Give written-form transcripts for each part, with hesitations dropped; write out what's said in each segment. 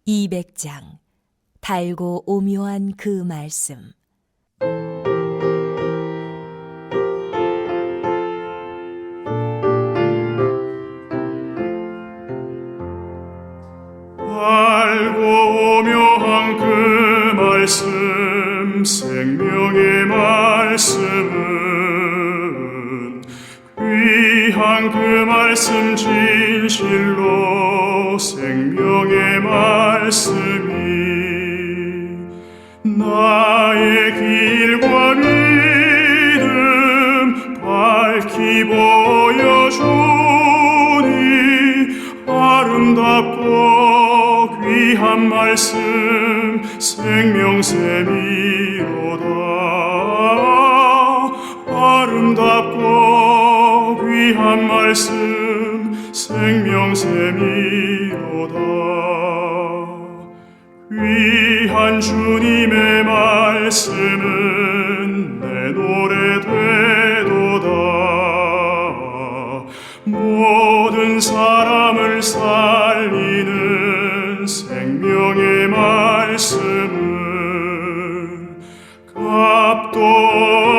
200장 달고 오묘한 그 말씀. 달고 오묘한 그 말씀, 생명의 말씀은 귀한 그 말씀, 진실로 생명의 말씀이 나의 길과 믿음 밝히 보여주니 아름답고 귀한 말씀, 생명샘이로다. 아름답고 귀한 말씀, 생명샘이로다. 귀한 주님의 말씀은 내 노래 되도다. 모든 사람을 살리는 생명의 말씀은 값도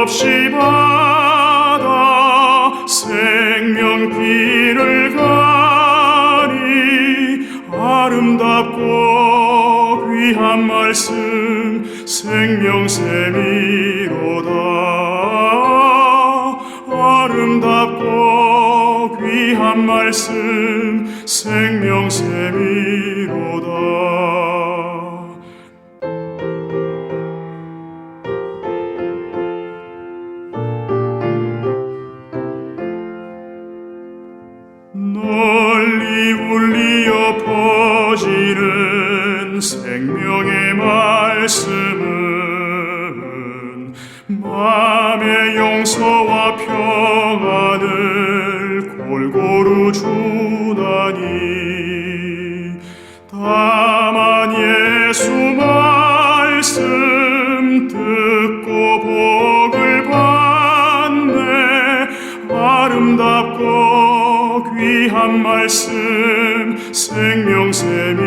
없이 받아 생명길을 가니 아름답고 귀한 말씀, 생명샘이로다. 아름답고 귀한 말씀, 생명샘이로다. 널리 울리어 퍼지는 생명의 말씀은 마음의 용서와 평안을 골고루 주다니. 다만 예수 말씀 듣고 복을 받네. 아름답고 귀한 말씀, 생명샘이로다.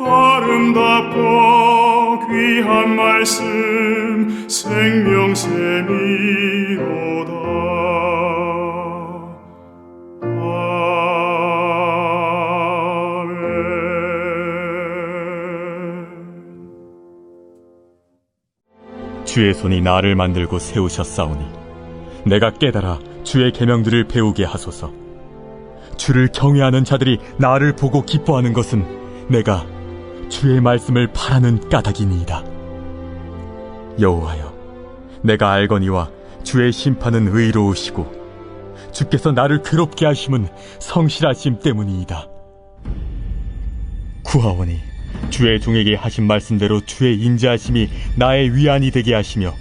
아름답고 귀한 말씀, 생명샘이로다. 아멘. 주의 손이 나를 만들고 세우셨사오니 내가 깨달아 주의 계명들을 배우게 하소서. 주를 경외하는 자들이 나를 보고 기뻐하는 것은 내가 주의 말씀을 바라는 까닭이니이다. 여호와여, 내가 알거니와 주의 심판은 의로우시고 주께서 나를 괴롭게 하심은 성실하심 때문이이다. 구하오니 주의 종에게 하신 말씀대로 주의 인자하심이 나의 위안이 되게 하시며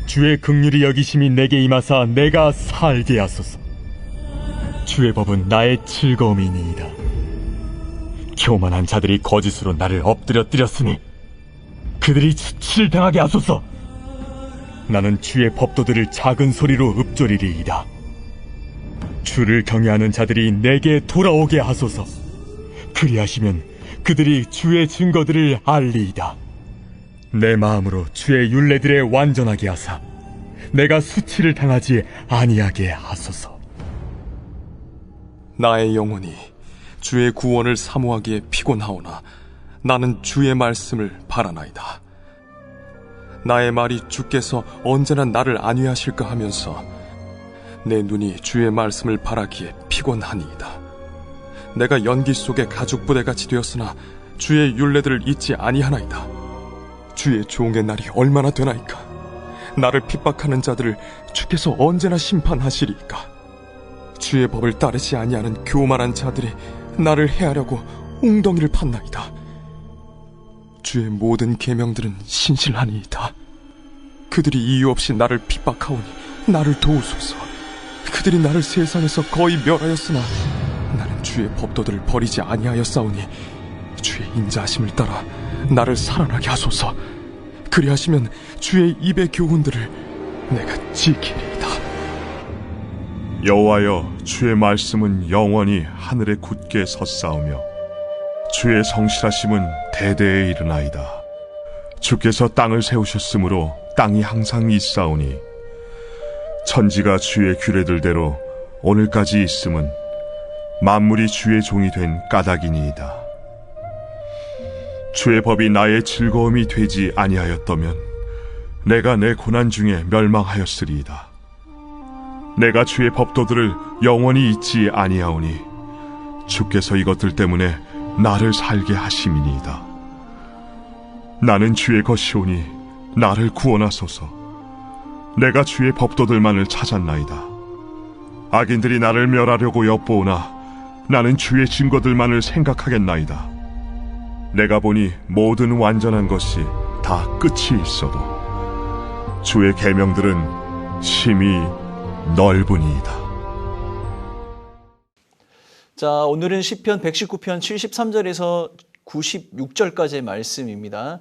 주의 긍휼히 여기심이 내게 임하사 내가 살게 하소서. 주의 법은 나의 즐거움이니이다. 교만한 자들이 거짓으로 나를 엎드려뜨렸으니 그들이 수치를 당하게 하소서. 나는 주의 법도들을 작은 소리로 읊조리리이다. 주를 경외하는 자들이 내게 돌아오게 하소서. 그리하시면 그들이 주의 증거들을 알리이다. 내 마음으로 주의 율례들에 완전하게 하사 내가 수치를 당하지 아니하게 하소서. 나의 영혼이 주의 구원을 사모하기에 피곤하오나 나는 주의 말씀을 바라나이다. 나의 말이 주께서 언제나 나를 안위하실까 하면서 내 눈이 주의 말씀을 바라기에 피곤하니이다. 내가 연기 속에 가죽 부대같이 되었으나 주의 율례들을 잊지 아니하나이다. 주의 종의 날이 얼마나 되나이까? 나를 핍박하는 자들을 주께서 언제나 심판하시리이까? 주의 법을 따르지 아니하는 교만한 자들이 나를 해하려고 웅덩이를 팠나이다. 주의 모든 계명들은 신실하니이다. 그들이 이유 없이 나를 핍박하오니 나를 도우소서. 그들이 나를 세상에서 거의 멸하였으나 나는 주의 법도들을 버리지 아니하였사오니 주의 인자하심을 따라 나를 살아나게 하소서. 그리하시면 주의 입의 교훈들을 내가 지키리이다. 여호와여, 주의 말씀은 영원히 하늘에 굳게 섰사오며 주의 성실하심은 대대에 이르나이다. 주께서 땅을 세우셨으므로 땅이 항상 있사오니 천지가 주의 규례들대로 오늘까지 있음은 만물이 주의 종이 된 까닭이니이다. 주의 법이 나의 즐거움이 되지 아니하였다면 내가 내 고난 중에 멸망하였으리이다. 내가 주의 법도들을 영원히 잊지 아니하오니 주께서 이것들 때문에 나를 살게 하심이니이다. 나는 주의 것이오니 나를 구원하소서. 내가 주의 법도들만을 찾았나이다. 악인들이 나를 멸하려고 엿보오나 나는 주의 증거들만을 생각하겠나이다. 내가 보니 모든 완전한 것이 다 끝이 있어도 주의 계명들은 심히 넓으니이다. 자, 오늘은 시편 119편 73절에서 96절까지의 말씀입니다.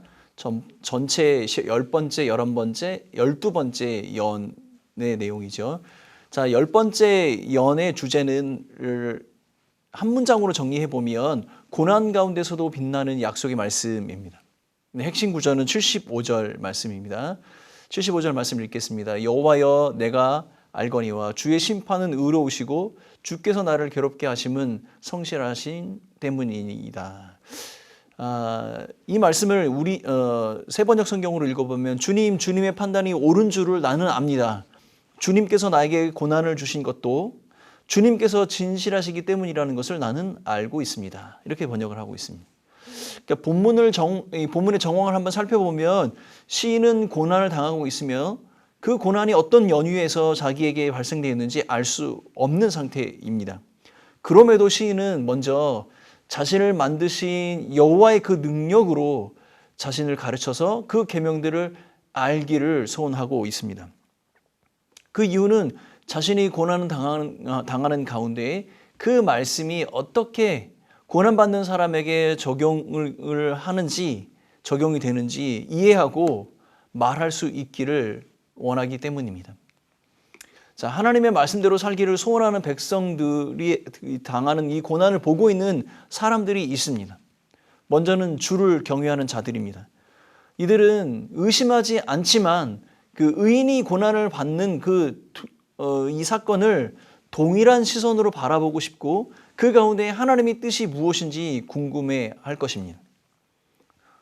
전체 10번째, 11번째, 12번째 연의 내용이죠. 자, 10번째 연의 주제는 한 문장으로 정리해 보면 고난 가운데서도 빛나는 약속의 말씀입니다. 핵심 구절은 75절 말씀입니다. 75절 말씀 읽겠습니다. 여호와여, 내가 알거니와 주의 심판은 의로우시고 주께서 나를 괴롭게 하심은 성실하신 때문이니이다. 이 말씀을 우리 세번역 성경으로 읽어보면 주님의 판단이 옳은 줄을 나는 압니다. 주님께서 나에게 고난을 주신 것도 주님께서 진실하시기 때문이라는 것을 나는 알고 있습니다. 이렇게 번역을 하고 있습니다. 그러니까 본문의 정황을 한번 살펴보면 시인은 고난을 당하고 있으며 그 고난이 어떤 연유에서 자기에게 발생되었는지 알 수 없는 상태입니다. 그럼에도 시인은 먼저 자신을 만드신 여호와의 그 능력으로 자신을 가르쳐서 그 계명들을 알기를 소원하고 있습니다. 그 이유는 자신이 고난을 당하는 가운데 그 말씀이 어떻게 고난받는 사람에게 적용을 하는지, 적용이 되는지 이해하고 말할 수 있기를 원하기 때문입니다. 자, 하나님의 말씀대로 살기를 소원하는 백성들이 당하는 이 고난을 보고 있는 사람들이 있습니다. 먼저는 주를 경외하는 자들입니다. 이들은 의심하지 않지만 그 의인이 고난을 받는 이 사건을 동일한 시선으로 바라보고 싶고 그 가운데 하나님의 뜻이 무엇인지 궁금해 할 것입니다.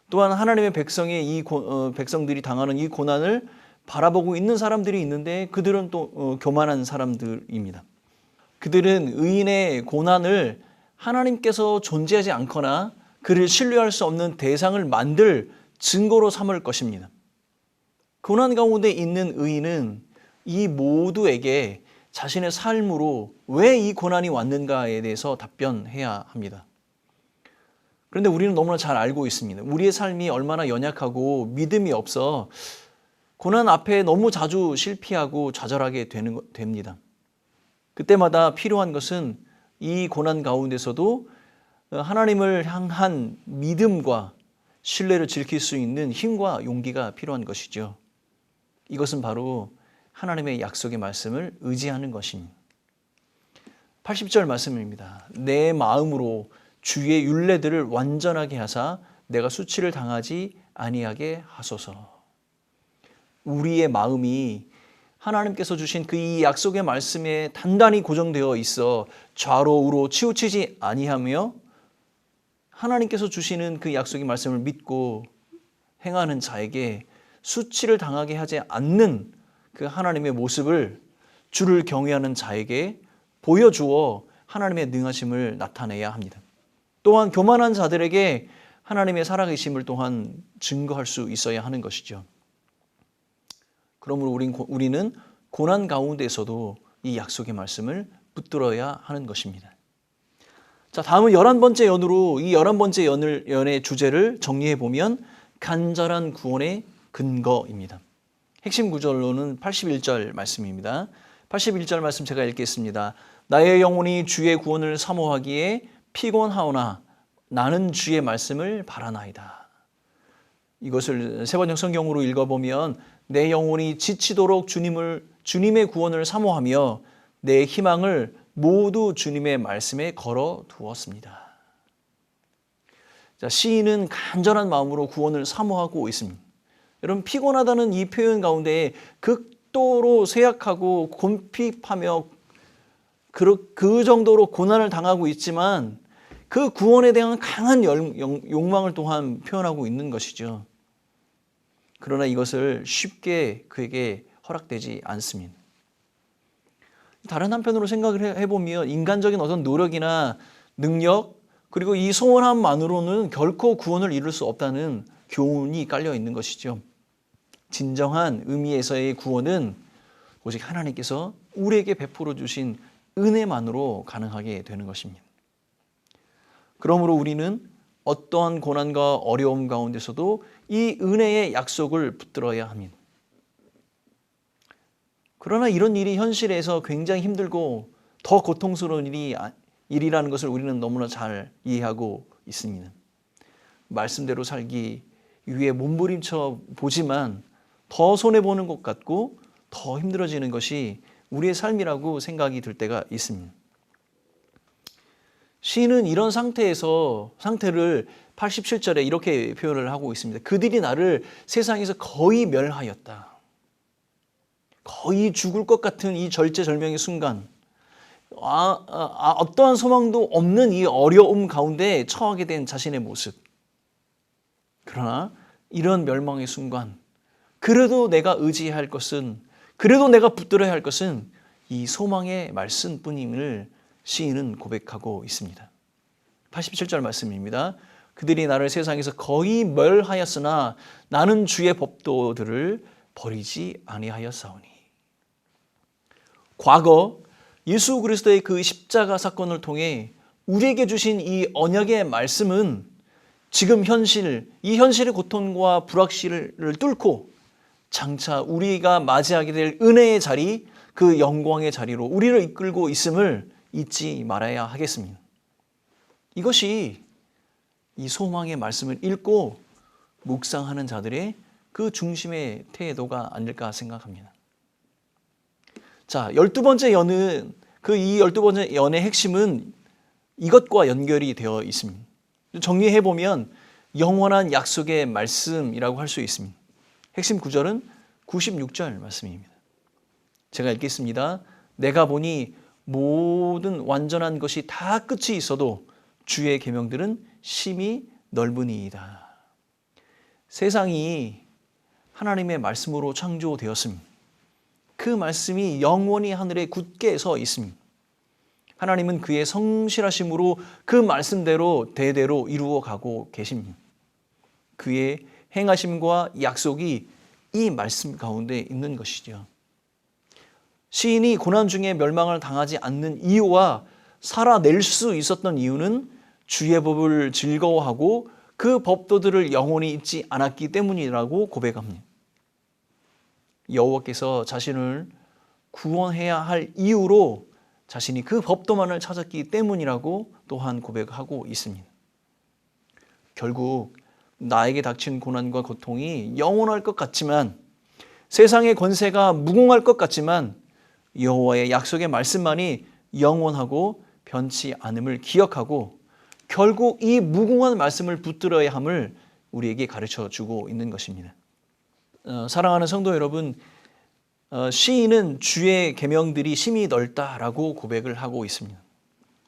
또한 하나님의 백성들이 당하는 이 고난을 바라보고 있는 사람들이 있는데 그들은 또 교만한 사람들입니다. 그들은 의인의 고난을 하나님께서 존재하지 않거나 그를 신뢰할 수 없는 대상을 만들 증거로 삼을 것입니다. 고난 가운데 있는 의인은 이 모두에게 자신의 삶으로 왜 이 고난이 왔는가에 대해서 답변해야 합니다. 그런데 우리는 너무나 잘 알고 있습니다. 우리의 삶이 얼마나 연약하고 믿음이 없어 고난 앞에 너무 자주 실패하고 좌절하게 됩니다. 그때마다 필요한 것은 이 고난 가운데서도 하나님을 향한 믿음과 신뢰를 지킬 수 있는 힘과 용기가 필요한 것이죠. 이것은 바로 하나님의 약속의 말씀을 의지하는 것입니다. 80절 말씀입니다. 내 마음으로 주의 율례들을 완전하게 하사 내가 수치를 당하지 아니하게 하소서. 우리의 마음이 하나님께서 주신 그 이 약속의 말씀에 단단히 고정되어 있어 좌로 우로 치우치지 아니하며 하나님께서 주시는 그 약속의 말씀을 믿고 행하는 자에게 수치를 당하게 하지 않는 그 하나님의 모습을 주를 경외하는 자에게 보여주어 하나님의 능하심을 나타내야 합니다. 또한 교만한 자들에게 하나님의 살아계심을 또한 증거할 수 있어야 하는 것이죠. 그러므로 우리는 고난 가운데에서도 이 약속의 말씀을 붙들어야 하는 것입니다. 자, 다음은 11번째 연으로 이 11번째 연의 주제를 정리해 보면 간절한 구원의 근거입니다. 핵심 구절로는 81절 말씀입니다. 81절 말씀 제가 읽겠습니다. 나의 영혼이 주의 구원을 사모하기에 피곤하오나 나는 주의 말씀을 바라나이다. 이것을 세번역 성경으로 읽어보면 내 영혼이 지치도록 주님의 구원을 사모하며 내 희망을 모두 주님의 말씀에 걸어 두었습니다. 자, 시인은 간절한 마음으로 구원을 사모하고 있습니다. 여러분, 피곤하다는 이 표현 가운데 극도로 쇠약하고 곤핍하며 그 정도로 고난을 당하고 있지만 그 구원에 대한 강한 욕망을 또한 표현하고 있는 것이죠. 그러나 이것을 쉽게 그에게 허락되지 않습니다. 다른 한편으로 생각을 해보면 인간적인 어떤 노력이나 능력 그리고 이 소원함만으로는 결코 구원을 이룰 수 없다는 교훈이 깔려 있는 것이죠. 진정한 의미에서의 구원은 오직 하나님께서 우리에게 베풀어 주신 은혜만으로 가능하게 되는 것입니다. 그러므로 우리는 어떠한 고난과 어려움 가운데서도 이 은혜의 약속을 붙들어야 합니다. 그러나 이런 일이 현실에서 굉장히 힘들고 더 고통스러운 일이라는 것을 우리는 너무나 잘 이해하고 있습니다. 말씀대로 살기 위해 몸부림쳐 보지만 더 손해보는 것 같고 더 힘들어지는 것이 우리의 삶이라고 생각이 들 때가 있습니다. 시인은 이런 상태를 87절에 이렇게 표현을 하고 있습니다. 그들이 나를 세상에서 거의 멸하였다. 거의 죽을 것 같은 이 절제절명의 순간, 어떠한 소망도 없는 이 어려움 가운데 처하게 된 자신의 모습. 그러나 이런 멸망의 순간, 그래도 내가 의지해야 할 것은, 그래도 내가 붙들어야 할 것은 이 소망의 말씀뿐임을 시인은 고백하고 있습니다. 87절 말씀입니다. 그들이 나를 세상에서 거의 멸하였으나 나는 주의 법도들을 버리지 아니하였사오니. 과거 예수 그리스도의 그 십자가 사건을 통해 우리에게 주신 이 언약의 말씀은 지금 이 현실의 고통과 불확실을 뚫고 장차 우리가 맞이하게 될 은혜의 자리, 그 영광의 자리로 우리를 이끌고 있음을 잊지 말아야 하겠습니다. 이것이 이 소망의 말씀을 읽고 묵상하는 자들의 그 중심의 태도가 아닐까 생각합니다. 자, 12번째 연은 이 12번째 연의 핵심은 이것과 연결이 되어 있습니다. 정리해 보면 영원한 약속의 말씀이라고 할 수 있습니다. 핵심 구절은 96절 말씀입니다. 제가 읽겠습니다. 내가 보니 모든 완전한 것이 다 끝이 있어도 주의 계명들은 심히 넓으니이다. 세상이 하나님의 말씀으로 창조되었습니다. 그 말씀이 영원히 하늘에 굳게 서 있습니다. 하나님은 그의 성실하심으로 그 말씀대로 대대로 이루어 가고 계십니다. 그의 행하심과 약속이 이 말씀 가운데 있는 것이죠. 시인이 고난 중에 멸망을 당하지 않는 이유와 살아낼 수 있었던 이유는 주의 법을 즐거워하고 그 법도들을 영원히 잊지 않았기 때문이라고 고백합니다. 여호와께서 자신을 구원해야 할 이유로 자신이 그 법도만을 찾았기 때문이라고 또한 고백하고 있습니다. 결국 나에게 닥친 고난과 고통이 영원할 것 같지만, 세상의 권세가 무궁할 것 같지만 여호와의 약속의 말씀만이 영원하고 변치 않음을 기억하고 결국 이 무궁한 말씀을 붙들어야 함을 우리에게 가르쳐 주고 있는 것입니다. 사랑하는 성도 여러분, 시인은 주의 계명들이 심히 넓다라고 고백을 하고 있습니다.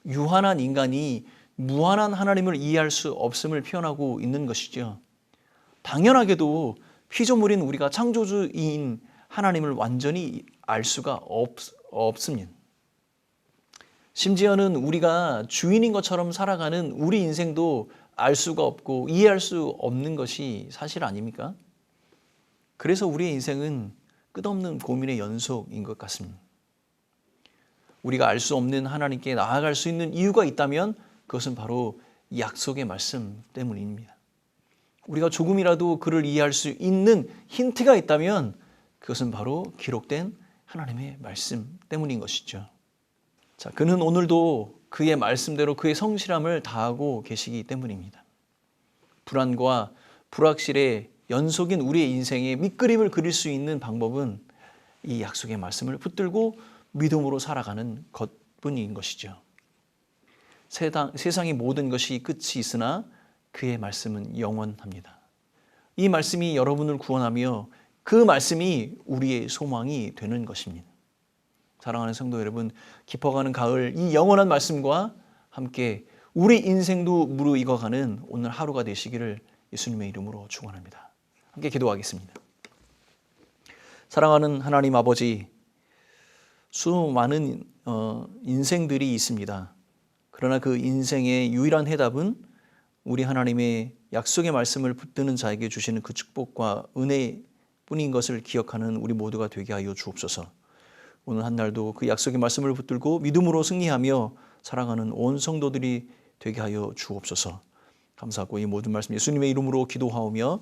유한한 인간이 무한한 하나님을 이해할 수 없음을 표현하고 있는 것이죠. 당연하게도 피조물인 우리가 창조주인 하나님을 완전히 알 수가 없습니다. 심지어는 우리가 주인인 것처럼 살아가는 우리 인생도 알 수가 없고 이해할 수 없는 것이 사실 아닙니까? 그래서 우리의 인생은 끝없는 고민의 연속인 것 같습니다. 우리가 알 수 없는 하나님께 나아갈 수 있는 이유가 있다면 그것은 바로 약속의 말씀 때문입니다. 우리가 조금이라도 그를 이해할 수 있는 힌트가 있다면 그것은 바로 기록된 하나님의 말씀 때문인 것이죠. 자, 그는 오늘도 그의 말씀대로 그의 성실함을 다하고 계시기 때문입니다. 불안과 불확실의 연속인 우리의 인생에 밑그림을 그릴 수 있는 방법은 이 약속의 말씀을 붙들고 믿음으로 살아가는 것뿐인 것이죠. 세상의 모든 것이 끝이 있으나 그의 말씀은 영원합니다. 이 말씀이 여러분을 구원하며 그 말씀이 우리의 소망이 되는 것입니다. 사랑하는 성도 여러분, 깊어가는 가을 이 영원한 말씀과 함께 우리 인생도 무르익어가는 오늘 하루가 되시기를 예수님의 이름으로 축원합니다. 함께 기도하겠습니다. 사랑하는 하나님 아버지, 수많은 인생들이 있습니다. 그러나 그 인생의 유일한 해답은 우리 하나님의 약속의 말씀을 붙드는 자에게 주시는 그 축복과 은혜뿐인 것을 기억하는 우리 모두가 되게 하여 주옵소서. 오늘 한 날도 그 약속의 말씀을 붙들고 믿음으로 승리하며 살아가는 온 성도들이 되게 하여 주옵소서. 감사하고 이 모든 말씀 예수님의 이름으로 기도하오며,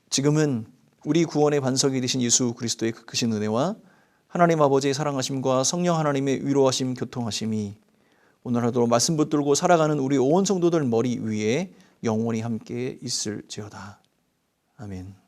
지금은 우리 구원의 반석이 되신 예수 그리스도의 그 크신 은혜와 하나님 아버지의 사랑하심과 성령 하나님의 위로하심 교통하심이 오늘 하루도 말씀 붙들고 살아가는 우리 온 성도들 머리 위에 영원히 함께 있을지어다. 아멘.